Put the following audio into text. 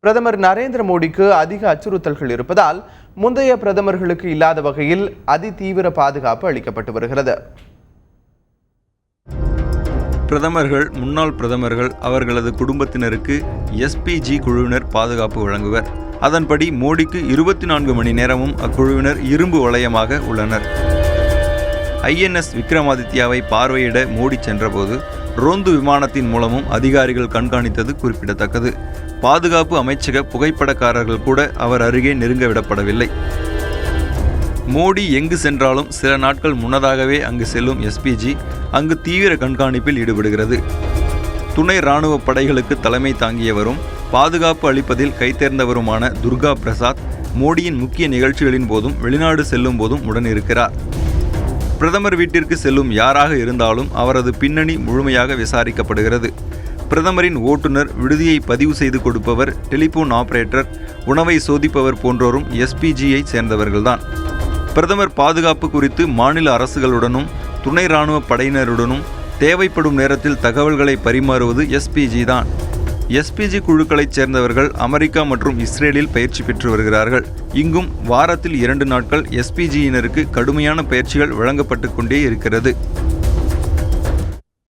பிரதமர் நரேந்திர மோடிக்கு அதிக அச்சுறுத்தல்கள் இருப்பதால் முந்தைய பிரதமர்களுக்கு இல்லாத வகையில் அதிதீவிர பாதுகாப்பு அளிக்கப்பட்டு வருகிறது. பிரதமர்கள், முன்னாள் பிரதமர்கள் அவர்களது குடும்பத்தினருக்கு எஸ்பிஜி குழுவினர் பாதுகாப்பு வழங்குவர். அதன்படி மோடிக்கு 24 மணி நேரமும் அக்குழுவினர் இரும்பு வளையமாக உள்ளனர். INS விக்ரமாதித்யாவை பார்வையிட மோடி சென்றபோது ரோந்து விமானத்தின் மூலமும் அதிகாரிகள் கண்காணித்தது குறிப்பிடத்தக்கது. பாதுகாப்பு அமைச்சக புகைப்படக்காரர்கள் கூட அவர் அருகே நெருங்க விடப்படவில்லை. மோடி எங்கு சென்றாலும் சில நாட்கள் முன்னதாகவே அங்கு செல்லும் எஸ்பிஜி அங்கு தீவிர கண்காணிப்பில் ஈடுபடுகிறது. துணை இராணுவ படைகளுக்கு தலைமை தாங்கியவரும் பாதுகாப்பு அளிப்பதில் கைதேர்ந்தவருமான துர்கா பிரசாத் மோடியின் முக்கிய நிகழ்ச்சிகளின் போதும் வெளிநாடு செல்லும் போதும் உடனிருக்கிறார். பிரதமர் வீட்டிற்கு செல்லும் யாராக இருந்தாலும் அவரது பின்னணி முழுமையாக விசாரிக்கப்படுகிறது. பிரதமரின் ஓட்டுநர், விடுதியை பதிவு செய்து கொடுப்பவர், டெலிபோன் ஆபரேட்டர், உணவை சோதிப்பவர் போன்றோரும் எஸ்பிஜியை சேர்ந்தவர்கள்தான். பிரதமர் பாதுகாப்பு குறித்து மாநில அரசுகளுடனும் துணை இராணுவ படையினருடனும் தேவைப்படும் நேரத்தில் தகவல்களை பரிமாறுவது எஸ்பிஜி தான். எஸ்பிஜி குழுக்களைச் சேர்ந்தவர்கள் அமெரிக்கா மற்றும் இஸ்ரேலில் பயிற்சி பெற்று வருகிறார்கள். இங்கும் வாரத்தில் 2 நாட்கள் எஸ்பிஜியினருக்கு கடுமையான பயிற்சிகள் வழங்கப்பட்டு கொண்டே இருக்கிறது.